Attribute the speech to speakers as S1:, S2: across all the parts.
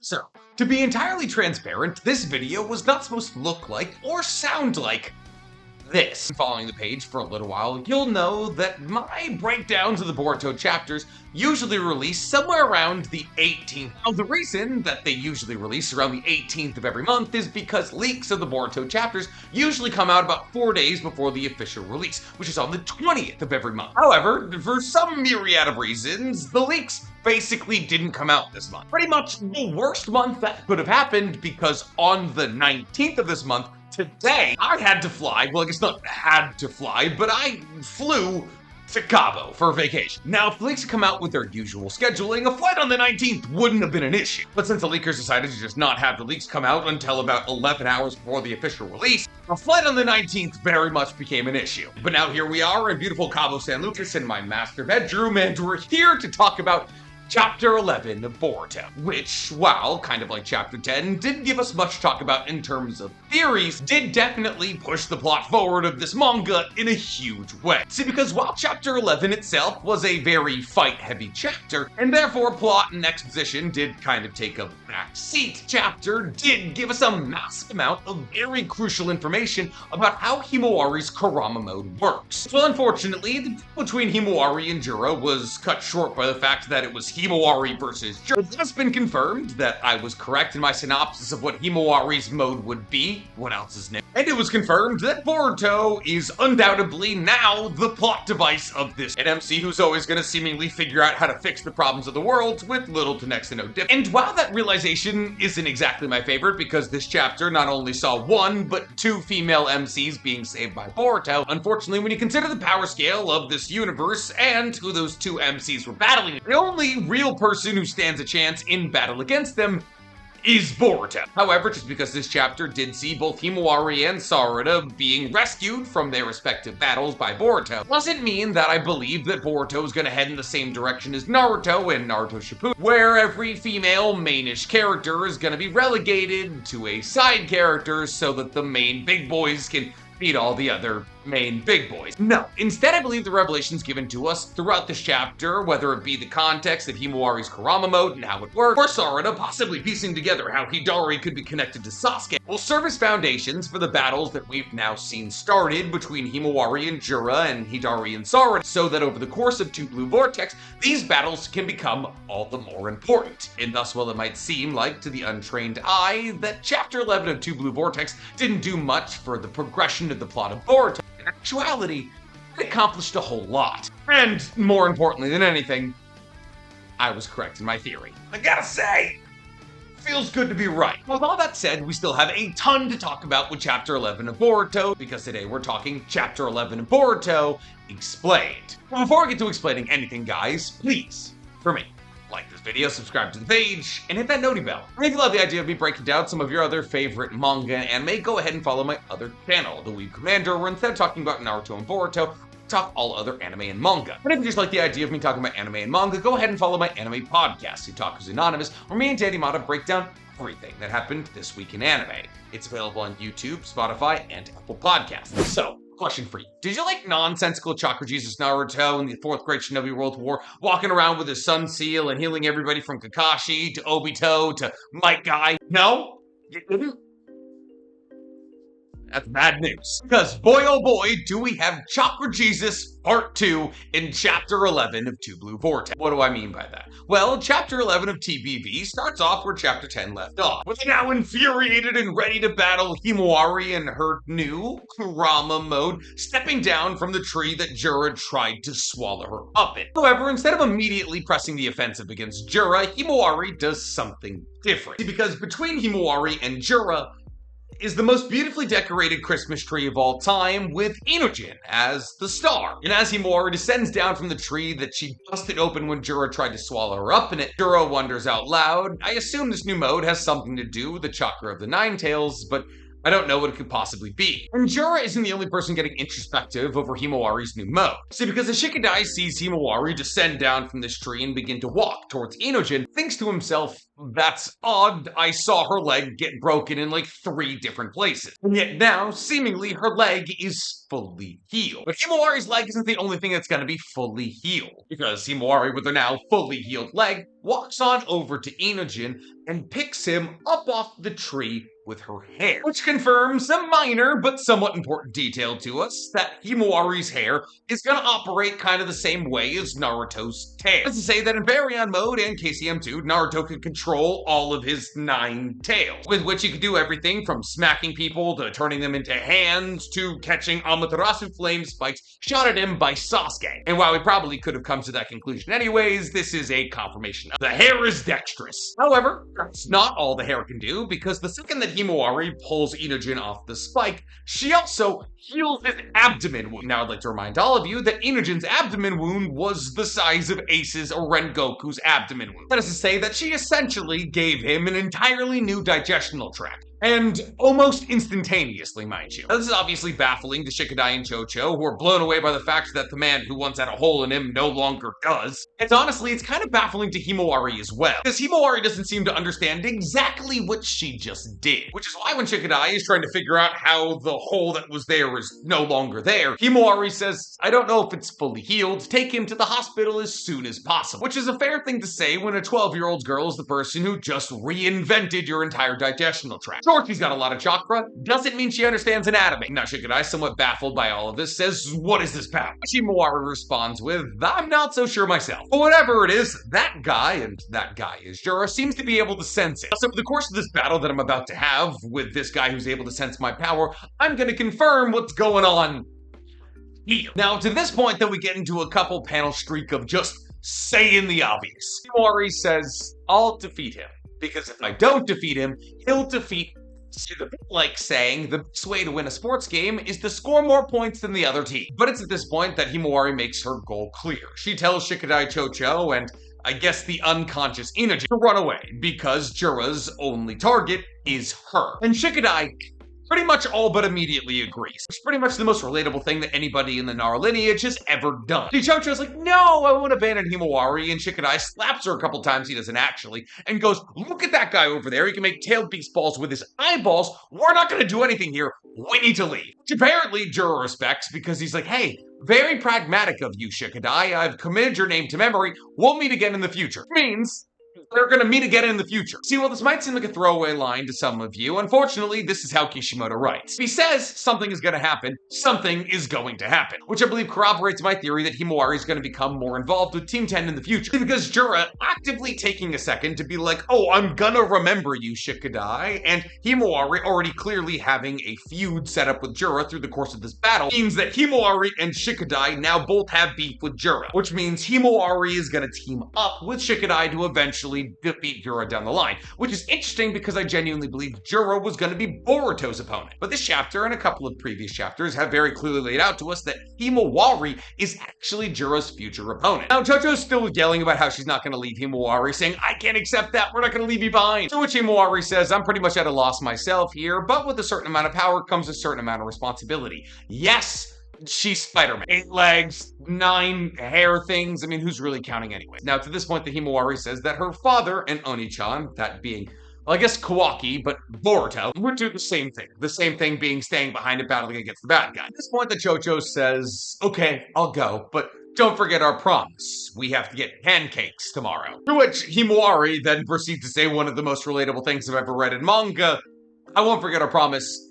S1: So, to be entirely transparent, this video was not supposed to look like or sound like this. Following the page for a little while, you'll know that my breakdowns of the Boruto chapters usually release somewhere around the 18th. Now, the reason that they usually release around the 18th of every month is because leaks of the Boruto chapters usually come out about 4 days before the official release, which is on the 20th of every month. However, for some myriad of reasons, the leaks basically didn't come out this month. Pretty much the worst month that could have happened, because on the 19th of this month, today, I had to fly. Well, I guess not had to fly, but I flew to Cabo for vacation. Now, if the leaks had come out with their usual scheduling, a flight on the 19th wouldn't have been an issue. But since the leakers decided to just not have the leaks come out until about 11 hours before the official release, a flight on the 19th very much became an issue. But now here we are in beautiful Cabo San Lucas in my master bedroom, and we're here to talk about Chapter 11 of Boruto, which, while kind of like Chapter 10, didn't give us much to talk about in terms of theories, did definitely push the plot forward of this manga in a huge way. See, because while Chapter 11 itself was a very fight-heavy chapter, and therefore plot and exposition did kind of take a back seat, Chapter did give us a massive amount of very crucial information about how Himawari's Kurama mode works. Well, unfortunately, the battle between Himawari and Jura was cut short by the fact that it was Himawari versus Jura. It has been confirmed that I was correct in my synopsis of what Himawari's mode would be. What else is new? And it was confirmed that Boruto is undoubtedly now the plot device of this. An MC who's always going to seemingly figure out how to fix the problems of the world with little to next to no dip. And while that realization isn't exactly my favorite, because this chapter not only saw 1, but 2 female MCs being saved by Boruto, unfortunately, when you consider the power scale of this universe and who those 2 MCs were battling, the only real person who stands a chance in battle against them is Boruto. However, just because this chapter did see both Himawari and Sarada being rescued from their respective battles by Boruto, doesn't mean that I believe that Boruto is going to head in the same direction as Naruto and Naruto Shippuden, where every female mainish character is going to be relegated to a side character so that the main big boys can beat all the other main big boys. No. Instead, I believe the revelations given to us throughout this chapter, whether it be the context of Himawari's Kurama mode and how it works, or Sarada possibly piecing together how Hidari could be connected to Sasuke, will serve as foundations for the battles that we've now seen started between Himawari and Jura and Hidari and Sarada, so that over the course of Two Blue Vortex, these battles can become all the more important. And thus, while it might seem like, to the untrained eye, that Chapter 11 of Two Blue Vortex didn't do much for the progression of the plot of Boruto, in actuality, it accomplished a whole lot. And more importantly than anything, I was correct in my theory. I gotta say, feels good to be right. With all that said, we still have a ton to talk about with Chapter 11 of Boruto, because today we're talking Chapter 11 of Boruto Explained. Well, before I get to explaining anything, guys, please, for me, like this video, subscribe to the page, and hit that noti bell. And if you love the idea of me breaking down some of your other favorite manga and anime, go ahead and follow my other channel, The Weeb Commander, where instead of talking about Naruto and Boruto, we talk all other anime and manga. And if you just like the idea of me talking about anime and manga, go ahead and follow my anime podcast, Otaku's Anonymous, where me and Daddy Mata break down everything that happened this week in anime. It's available on YouTube, Spotify, and Apple Podcasts. So, question for you. Did you like nonsensical Chakra Jesus Naruto in the 4th Great Shinobi World War, walking around with his sun seal and healing everybody from Kakashi to Obito to Might Guy? No? You didn't? That's bad news. Because boy oh boy, do we have Chakra Jesus Part 2 in Chapter 11 of Two Blue Vortex. What do I mean by that? Well, Chapter 11 of TBV starts off where Chapter 10 left off, with now infuriated and ready to battle Himawari in her new Kurama mode, stepping down from the tree that Jura tried to swallow her up in. However, instead of immediately pressing the offensive against Jura, Himawari does something different. Because between Himawari and Jura is the most beautifully decorated Christmas tree of all time, with Inojin as the star. And as Himawari descends down from the tree that she busted open when Jura tried to swallow her up in it, Jura wonders out loud, I assume this new mode has something to do with the Chakra of the Nine Tails, but I don't know what it could possibly be. And Jura isn't the only person getting introspective over Himawari's new mode. See, because as Shikadai sees Himawari descend down from this tree and begin to walk towards Inojin, thinks to himself, that's odd, I saw her leg get broken in like 3 different places. And yet now, seemingly, her leg is fully healed. But Himawari's leg isn't the only thing that's gonna be fully healed, because Himawari, with her now fully healed leg, walks on over to Inojin and picks him up off the tree with her hair, which confirms a minor but somewhat important detail to us, that Himawari's hair is going to operate kind of the same way as Naruto's tail. That's to say that in Baryon mode and KCM2, Naruto can control all of his 9 tails, with which he could do everything from smacking people to turning them into hands to catching Amaterasu flame spikes shot at him by Sasuke. And while we probably could have come to that conclusion anyways, this is a confirmation. The hair is dexterous. However, that's not all the hair can do, because the second that Himawari pulls Inojin off the spike, she also heals his abdomen wound. Now, I'd like to remind all of you that Inojin's abdomen wound was the size of Ace's or Rengoku's abdomen wound. That is to say that she essentially gave him an entirely new digestional tract. And almost instantaneously, mind you. Now, this is obviously baffling to Shikadai and Chocho, who are blown away by the fact that the man who once had a hole in him no longer does. And honestly, it's kind of baffling to Himawari as well, because Himawari doesn't seem to understand exactly what she just did. Which is why when Shikadai is trying to figure out how the hole that was there is no longer there, Himawari says, I don't know if it's fully healed, take him to the hospital as soon as possible. Which is a fair thing to say when a 12-year-old girl is the person who just reinvented your entire digestional tract. Sure, she's got a lot of chakra, doesn't mean she understands anatomy. Now, Shikadai, somewhat baffled by all of this, says, what is this power? Himawari responds with, I'm not so sure myself. But whatever it is, that guy, and that guy is Jura, seems to be able to sense it. So over the course of this battle that I'm about to have with this guy who's able to sense my power, I'm gonna confirm what's going on here. Now, to this point, then we get into a couple panel streak of just saying the obvious. Himawari says, I'll defeat him, because if I don't defeat him, he'll defeat me. Like saying the best way to win a sports game is to score more points than the other team. But it's at this point that Himawari makes her goal clear. She tells Shikadai Chocho and I guess the unconscious Inojin to run away because Jura's only target is her. And Shikadai pretty much all but immediately agrees. It's pretty much the most relatable thing that anybody in the Nara lineage has ever done. Chocho's like, no, I won't abandon Himawari, and Shikadai slaps her a couple times, he doesn't actually, and goes, look at that guy over there, he can make tailed beast balls with his eyeballs, we're not gonna do anything here, we need to leave. Which apparently Jura respects because he's like, hey, very pragmatic of you, Shikadai, I've committed your name to memory, we'll meet again in the future. Means they're gonna meet again in the future. See, while this might seem like a throwaway line to some of you, unfortunately, this is how Kishimoto writes. If he says something is gonna happen, something is going to happen. Which I believe corroborates my theory that Himawari is gonna become more involved with Team 10 in the future. Because Jura actively taking a second to be like, oh, I'm gonna remember you, Shikadai, and Himawari already clearly having a feud set up with Jura through the course of this battle, means that Himawari and Shikadai now both have beef with Jura. Which means Himawari is gonna team up with Shikadai to eventually defeat Jura down the line, which is interesting because I genuinely believe Jura was going to be Boruto's opponent. But this chapter and a couple of previous chapters have very clearly laid out to us that Himawari is actually Jura's future opponent. Now, Chocho's still yelling about how she's not going to leave Himawari, saying, I can't accept that, we're not going to leave you behind. To which Himawari says, I'm pretty much at a loss myself here, but with a certain amount of power comes a certain amount of responsibility. Yes, she's Spider-Man. 8 legs, 9 hair things. I mean, who's really counting anyway? Now, to this point, the Himawari says that her father and Oni-chan, that being, well, I guess Kawaki, but Boruto, would do the same thing. The same thing being staying behind and battling against the bad guy. At this point, the Chocho says, okay, I'll go, but don't forget our promise. We have to get pancakes tomorrow. To which Himawari then proceeds to say one of the most relatable things I've ever read in manga. I won't forget our promise.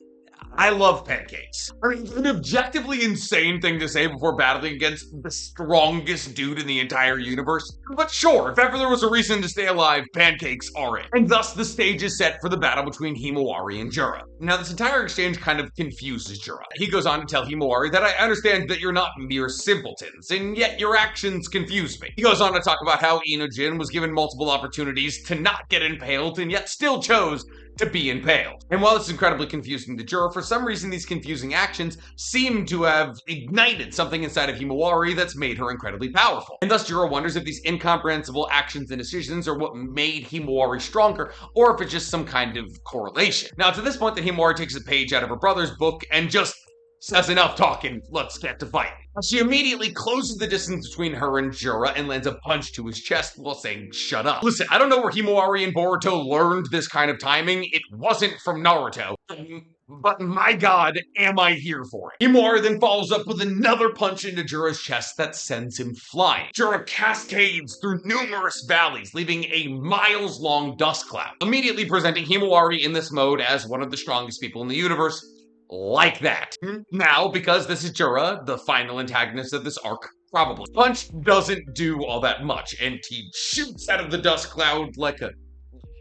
S1: I love pancakes. I mean, an objectively insane thing to say before battling against the strongest dude in the entire universe. But sure, if ever there was a reason to stay alive, pancakes are it. And thus the stage is set for the battle between Himawari and Jura. Now this entire exchange kind of confuses Jura. He goes on to tell Himawari that I understand that you're not mere simpletons, and yet your actions confuse me. He goes on to talk about how Inojin was given multiple opportunities to not get impaled and yet still chose to be impaled. And while it's incredibly confusing to Jura, for some reason these confusing actions seem to have ignited something inside of Himawari that's made her incredibly powerful. And thus Jura wonders if these incomprehensible actions and decisions are what made Himawari stronger, or if it's just some kind of correlation. Now to this point, the Himawari takes a page out of her brother's book and just says enough talking, let's get to fighting. She immediately closes the distance between her and Jura and lands a punch to his chest while saying, shut up. Listen, I don't know where Himawari and Boruto learned this kind of timing. It wasn't from Naruto. But my god, am I here for it. Himawari then follows up with another punch into Jura's chest that sends him flying. Jura cascades through numerous valleys, leaving a miles-long dust cloud, immediately presenting Himawari in this mode as one of the strongest people in the universe. Like that. Now, because this is Jura, the final antagonist of this arc, probably. Punch doesn't do all that much, and he shoots out of the dust cloud like a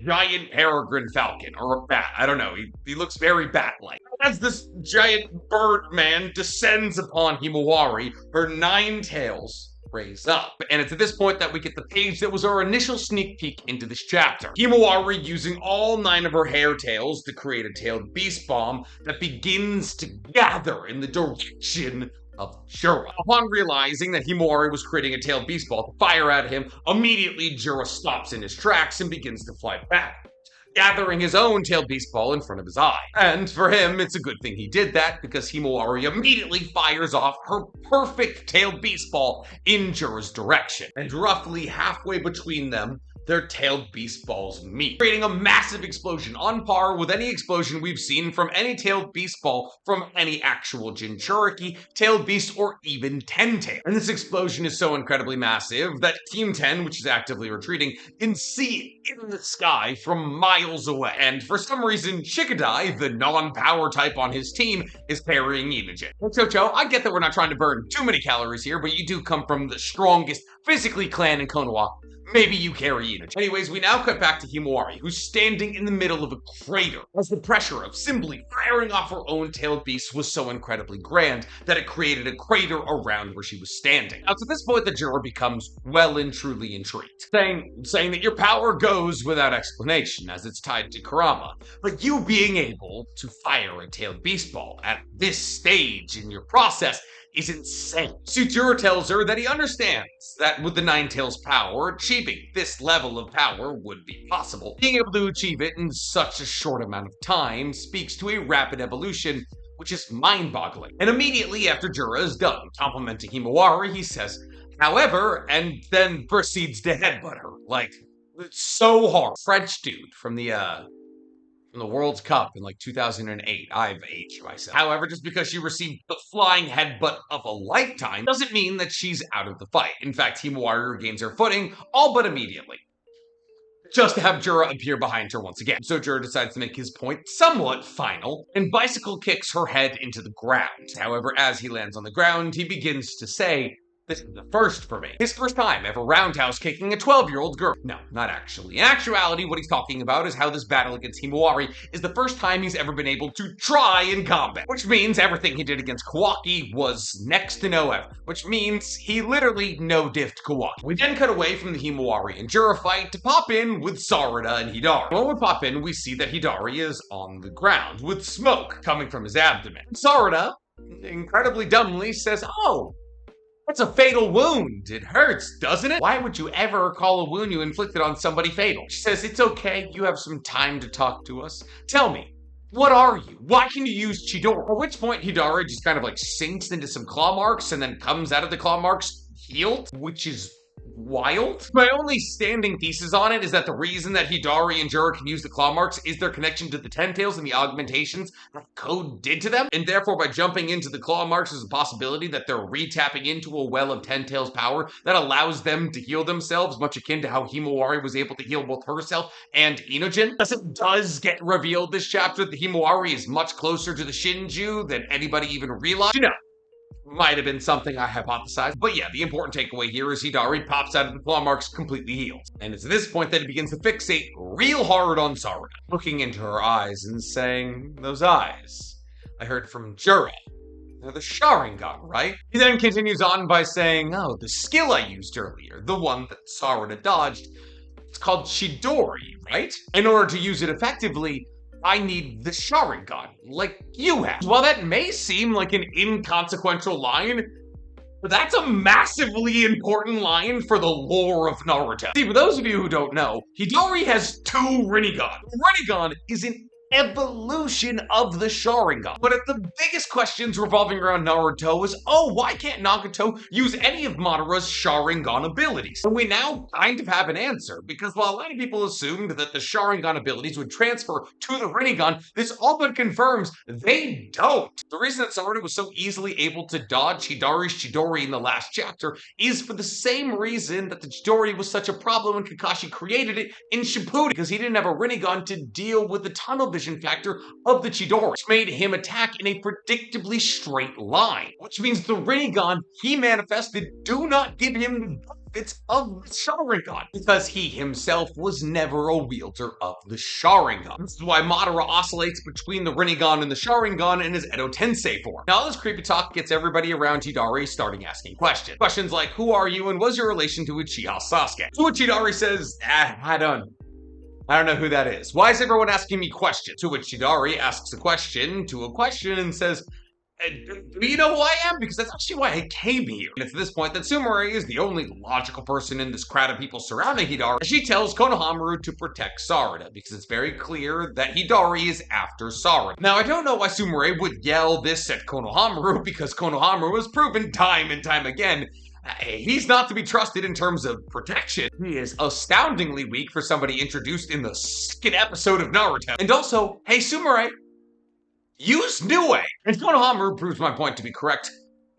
S1: giant peregrine falcon, or a bat, I don't know, he looks very bat-like. As this giant bird man descends upon Himawari, her 9 tails raise up. And it's at this point that we get the page that was our initial sneak peek into this chapter. Himawari using all 9 of her hair tails to create a tailed beast bomb that begins to gather in the direction of Jura. Upon realizing that Himawari was creating a tailed beast ball to fire at him, immediately Jura stops in his tracks and begins to fly back, gathering his own tailed beast ball in front of his eye. And for him, it's a good thing he did that, because Himawari immediately fires off her perfect tailed beast ball in Jura's direction. And roughly halfway between them, their tailed beast balls meet, creating a massive explosion on par with any explosion we've seen from any tailed beast ball from any actual Jinchuriki, tailed beast, or even Ten-Tail. And this explosion is so incredibly massive that Team 10, which is actively retreating, can see it in the sky from miles away. And for some reason, Shikadai, the non-power type on his team, is carrying Inogen. Chocho, I get that we're not trying to burn too many calories here, but you do come from the strongest physically clan in Konoha. Maybe you carry Inogen. Anyways, we now cut back to Himawari, who's standing in the middle of a crater, as the pressure of simply firing off her own tailed beast was so incredibly grand that it created a crater around where she was standing. Now, to this point, the Jura becomes well and truly intrigued, saying that your power goes without explanation, as it's tied to Kurama, but you being able to fire a tailed beast ball at this stage in your process is insane. Jura tells her that he understands that with the Nine Tails power, achieving this level of power would be possible. Being able to achieve it in such a short amount of time speaks to a rapid evolution, which is mind-boggling. And immediately after Jura is done complimenting Himawari, he says, however, and then proceeds to headbutt her. Like, it's so hard. French dude from the World Cup in like 2008. I've aged myself. However, just because she received the flying headbutt of a lifetime doesn't mean that she's out of the fight. In fact, Himawari regains her footing all but immediately, just to have Jura appear behind her once again. So Jura decides to make his point somewhat final and bicycle kicks her head into the ground. However, as he lands on the ground, he begins to say, this is the first for me. His first time ever roundhouse kicking a 12-year-old girl. No, not actually. In actuality, what he's talking about is how this battle against Himawari is the first time he's ever been able to try in combat. Which means everything he did against Kawaki was next to no effort. Which means he literally no-diffed Kawaki. We then cut away from the Himawari and Jura fight to pop in with Sarada and Hidari. When we pop in, we see that Hidari is on the ground with smoke coming from his abdomen. Sarada, incredibly dumbly, says, oh, that's a fatal wound. It hurts, doesn't it? Why would you ever call a wound you inflicted on somebody fatal? She says, it's okay. You have some time to talk to us. Tell me, what are you? Why can you use Chidori? At which point, Hidari just kind of like sinks into some claw marks and then comes out of the claw marks healed, which is wild. My only standing thesis on it is that the reason that Hidari and Jura can use the claw marks is their connection to the Ten-Tails and the augmentations that Code did to them, and therefore by jumping into the claw marks is a possibility that they're re-tapping into a well of Ten-Tails power that allows them to heal themselves, much akin to how Himawari was able to heal both herself and Inogen. Thus it does get revealed this chapter that Himawari is much closer to the Shinju than anybody even realized. You know, might have been something I hypothesized. But yeah, the important takeaway here is Hidari pops out of the claw marks completely healed. And it's at this point that he begins to fixate real hard on Sarada, looking into her eyes and saying, those eyes, I heard from Jura. They're the Sharingan, right? He then continues on by saying, oh, the skill I used earlier, the one that Sarada dodged, it's called Chidori, right? In order to use it effectively, I need the Sharingan, like you have. While that may seem like an inconsequential line, that's a massively important line for the lore of Naruto. See, for those of you who don't know, Hidari has 2 Rinnegan. Rinnegan is an evolution of the Sharingan. But the biggest questions revolving around Naruto is, oh, why can't Nagato use any of Madara's Sharingan abilities? And we now kind of have an answer, because while a lot of people assumed that the Sharingan abilities would transfer to the Rinnegan, this all but confirms they don't. The reason that Sarada was so easily able to dodge Hidari's Chidori in the last chapter is for the same reason that the Chidori was such a problem when Kakashi created it in Shippuden, because he didn't have a Rinnegan to deal with the tunnel vision factor of the Chidori, which made him attack in a predictably straight line, which means the Rinnegan he manifested do not give him the benefits of the Sharingan, because he himself was never a wielder of the Sharingan. This is why Madara oscillates between the Rinnegan and the Sharingan in his Edo Tensei form. Now, all this creepy talk gets everybody around Hidari starting asking questions. Questions like, who are you and what's your relation to Uchiha Sasuke? To which Hidari says, I don't know who that is. Why is everyone asking me questions? To which Hidari asks a question to a question and says, do you know who I am? Because that's actually why I came here. And it's at this point that Sumire is the only logical person in this crowd of people surrounding Hidari. She tells Konohamaru to protect Sarada, because it's very clear that Hidari is after Sarada. Now, I don't know why Sumire would yell this at Konohamaru, because Konohamaru has proven time and time again he's not to be trusted in terms of protection. He is astoundingly weak for somebody introduced in the second episode of Naruto. And also, hey Sumire, use Nue! And Konohamaru proves my point to be correct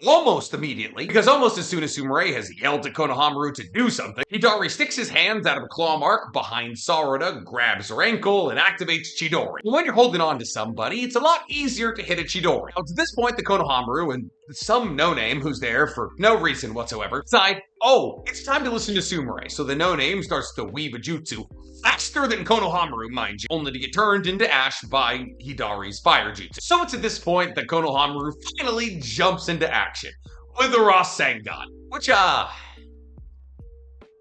S1: almost immediately, because almost as soon as Sumire has yelled at Konohamaru to do something, Hidari sticks his hands out of a claw mark behind Sarada, grabs her ankle, and activates Chidori. When you're holding on to somebody, it's a lot easier to hit a Chidori. Now, to this point, the Konohamaru and some no-name who's there for no reason whatsoever decide, oh, it's time to listen to Sumire. So the no-name starts to weave a jutsu faster than Konohamaru, mind you, only to get turned into ash by Hidari's fire jutsu. So it's at this point that Konohamaru finally jumps into action with the Rasengan, which,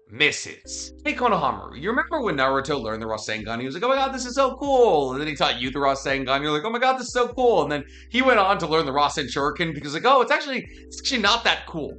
S1: misses. Hey Konohamaru, you remember when Naruto learned the Rasengan? He was like, oh my god, this is so cool. And then he taught you the Rasengan. You're like, oh my god, this is so cool. And then he went on to learn the Rasen Shuriken because like, oh, it's actually not that cool.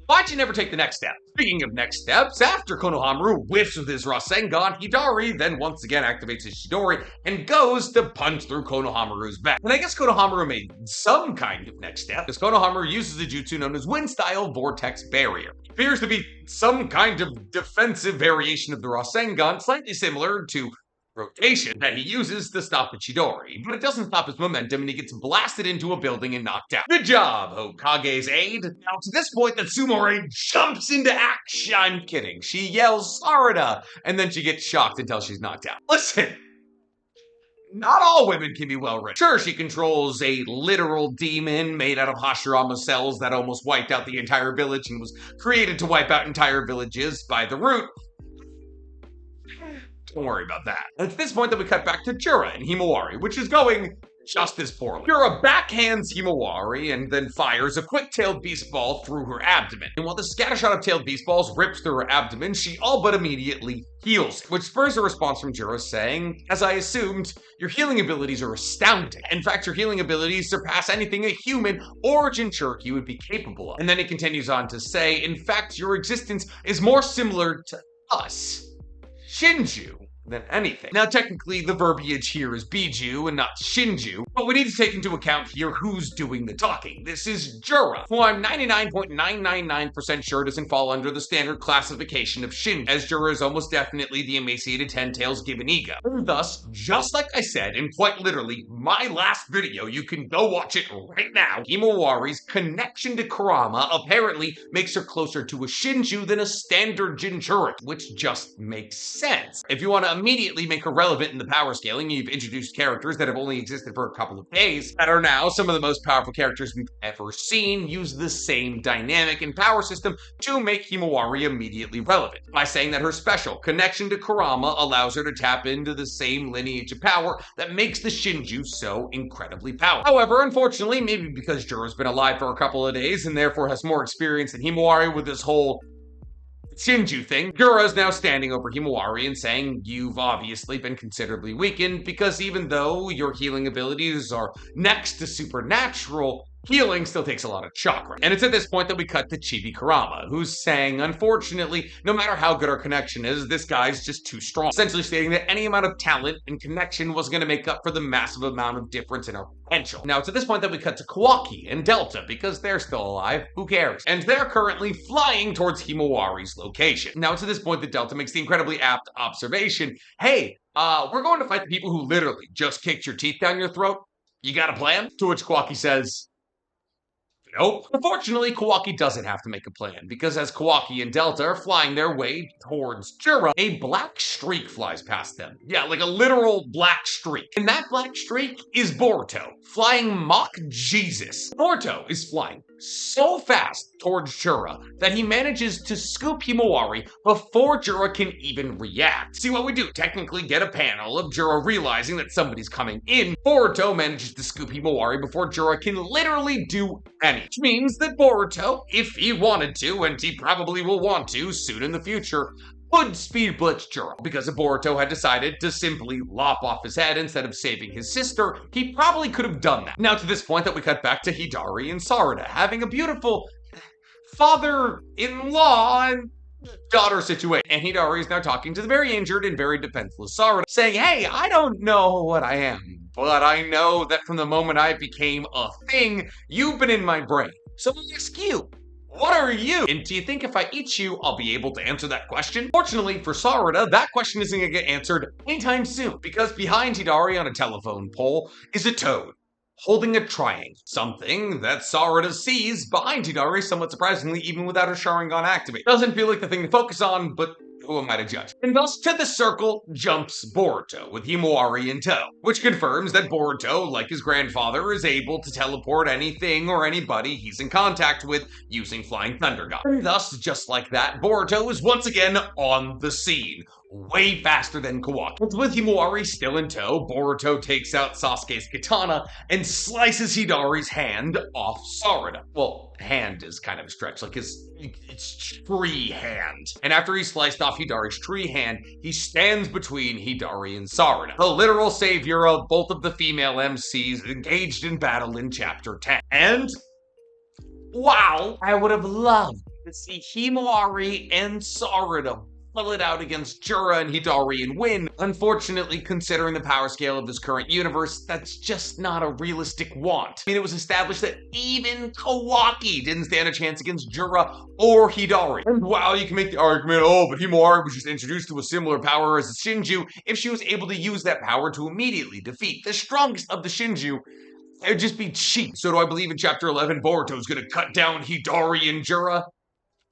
S1: Why'd you never take the next step? Speaking of next steps, after Konohamaru whiffs with his Rasengan, Hidari then once again activates his Chidori and goes to punch through Konohamaru's back. And I guess Konohamaru made some kind of next step, because Konohamaru uses a jutsu known as Wind-Style Vortex Barrier. It appears to be some kind of defensive variation of the Rasengan, slightly similar to rotation that he uses to stop a Chidori, but it doesn't stop his momentum and he gets blasted into a building and knocked out. Good job, Hokage's aide. Now, to this point that Sumire jumps into action. I'm kidding. She yells Sarada, and then she gets shocked until she's knocked out. Listen, not all women can be well written. Sure, she controls a literal demon made out of Hashirama cells that almost wiped out the entire village and was created to wipe out entire villages by the root. Don't worry about that. At this point, then we cut back to Jura and Himawari, which is going just as poorly. Jura backhands Himawari and then fires a quick-tailed beast ball through her abdomen. And while the scattershot of tailed beast balls rips through her abdomen, she all but immediately heals, which spurs a response from Jura saying, as I assumed, your healing abilities are astounding. In fact, your healing abilities surpass anything a human or Jinchuriki would be capable of. And then he continues on to say, in fact, your existence is more similar to us, Shinju, than anything. Now, technically, the verbiage here is Biju and not Shinju, but we need to take into account here who's doing the talking. This is Jura, who I'm 99.999% sure doesn't fall under the standard classification of Shinju, as Jura is almost definitely the emaciated Ten Tails given ego. And thus, just like I said, and quite literally, my last video, you can go watch it right now, Himawari's connection to Kurama apparently makes her closer to a Shinju than a standard Jinchuriki, which just makes sense. If you want to immediately make her relevant in the power scaling, you've introduced characters that have only existed for a couple of days that are now some of the most powerful characters we've ever seen use the same dynamic and power system to make Himawari immediately relevant by saying that her special connection to Kurama allows her to tap into the same lineage of power that makes the Shinju so incredibly powerful. However, unfortunately, maybe because Jura's been alive for a couple of days and therefore has more experience than Himawari with this whole Shinju thing, Jura is now standing over Himawari and saying, you've obviously been considerably weakened because even though your healing abilities are next to supernatural, Healing still takes a lot of chakra. And it's at this point that we cut to Chibi Kurama, who's saying, unfortunately, no matter how good our connection is, this guy's just too strong. Essentially stating that any amount of talent and connection wasn't going to make up for the massive amount of difference in our potential. Now, it's at this point that we cut to Kawaki and Delta, because they're still alive. Who cares? And they're currently flying towards Himawari's location. Now, it's at this point that Delta makes the incredibly apt observation, hey, we're going to fight the people who literally just kicked your teeth down your throat. You got a plan? To which Kawaki says, nope. Unfortunately, Kawaki doesn't have to make a plan, because as Kawaki and Delta are flying their way towards Jura, a black streak flies past them. Yeah, like a literal black streak. And that black streak is Boruto, flying Mach Jesus. Boruto is flying so fast towards Jura that he manages to scoop Himawari before Jura can even react. See what we do? Technically get a panel of Jura realizing that somebody's coming in. Boruto manages to scoop Himawari before Jura can literally do anything. Which means that Boruto, if he wanted to, and he probably will want to soon in the future, would speed blitz Jura, because if Boruto had decided to simply lop off his head instead of saving his sister, he probably could have done that. Now to this point that we cut back to Hidari and Sarada, having a beautiful father-in-law and daughter situation. And Hidari is now talking to the very injured and very defenseless Sarada, saying, hey, I don't know what I am, but I know that from the moment I became a thing, you've been in my brain. So I ask you, what are you? And do you think if I eat you, I'll be able to answer that question? Fortunately for Sarada, that question isn't going to get answered anytime soon, because behind Hidari on a telephone pole is a toad, holding a triangle. Something that Sarada sees behind Hidari, somewhat surprisingly, even without her Sharingan activate. Doesn't feel like the thing to focus on, but who am I to judge? And thus to the circle jumps Boruto, with Himawari in tow, which confirms that Boruto, like his grandfather, is able to teleport anything or anybody he's in contact with using Flying Thunder God. And thus, just like that, Boruto is once again on the scene, way faster than Kawaki. With Himawari still in tow, Boruto takes out Sasuke's katana and slices Hidari's hand off Sarada. Well, hand is kind of a stretch, like it's tree hand. And after he sliced off Hidari's tree hand, he stands between Hidari and Sarada, the literal savior of both of the female MCs engaged in battle in Chapter 10. And wow, I would have loved to see Himawari and Sarada pull it out against Jura and Hidari and win. Unfortunately, considering the power scale of this current universe, that's just not a realistic want. I mean, it was established that even Kawaki didn't stand a chance against Jura or Hidari. And while you can make the argument, oh, but Himawari was just introduced to a similar power as the Shinju, if she was able to use that power to immediately defeat the strongest of the Shinju, it would just be cheap. So do I believe in Chapter 11 Boruto's gonna cut down Hidari and Jura?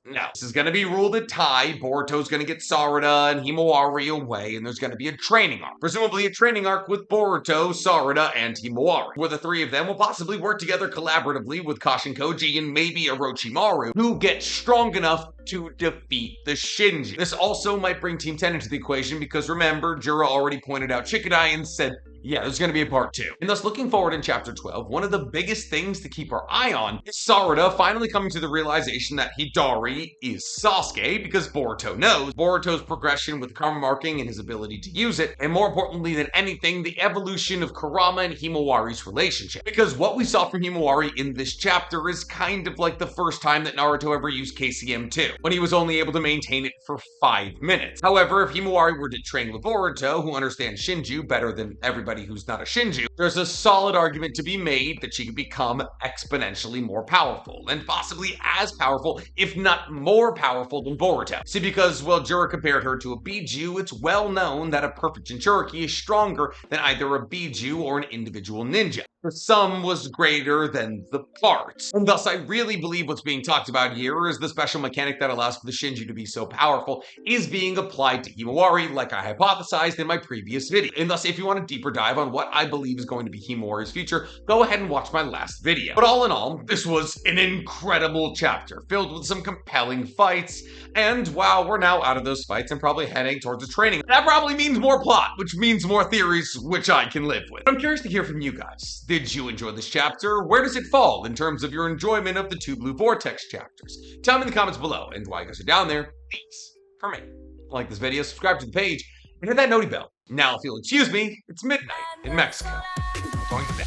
S1: No. This is going to be ruled a tie. Boruto's going to get Sarada and Himawari away, and there's going to be a training arc. Presumably a training arc with Boruto, Sarada, and Himawari, where the three of them will possibly work together collaboratively with Kashin Koji and maybe Orochimaru, who get strong enough to defeat the Shinji. This also might bring Team 10 into the equation, because remember, Jura already pointed out Shikadai and said, yeah, there's going to be a part 2. And thus, looking forward in Chapter 12, one of the biggest things to keep our eye on is Sarada finally coming to the realization that Hidari is Sasuke, because Boruto knows Boruto's progression with karma marking and his ability to use it, and more importantly than anything, the evolution of Kurama and Himawari's relationship. Because what we saw from Himawari in this chapter is kind of like the first time that Naruto ever used KCM2, when he was only able to maintain it for 5 minutes. However, if Himawari were to train with Boruto, who understands Shinju better than everybody who's not a Shinju, there's a solid argument to be made that she could become exponentially more powerful, and possibly as powerful, if not more powerful than Boruto. See, because, well, Jura compared her to a Biju, it's well known that a perfect Jinchuriki is stronger than either a Biju or an individual ninja. The sum was greater than the parts. And thus, I really believe what's being talked about here is the special mechanic that allows for the Shinju to be so powerful is being applied to Himawari, like I hypothesized in my previous video. And thus, if you want a deeper dive on what I believe is going to be Himawari's future, go ahead and watch my last video. But all in all, this was an incredible chapter, filled with some compelling fights, and wow, we're now out of those fights and probably heading towards a training. That probably means more plot, which means more theories, which I can live with. I'm curious to hear from you guys. Did you enjoy this chapter? Where does it fall in terms of your enjoyment of the 2 Blue Vortex chapters? Tell me in the comments below, and while you guys are down there, please, for me, like this video, subscribe to the page, and hit that noti bell. Now, if you'll excuse me, it's midnight in Mexico. I'm going to bed.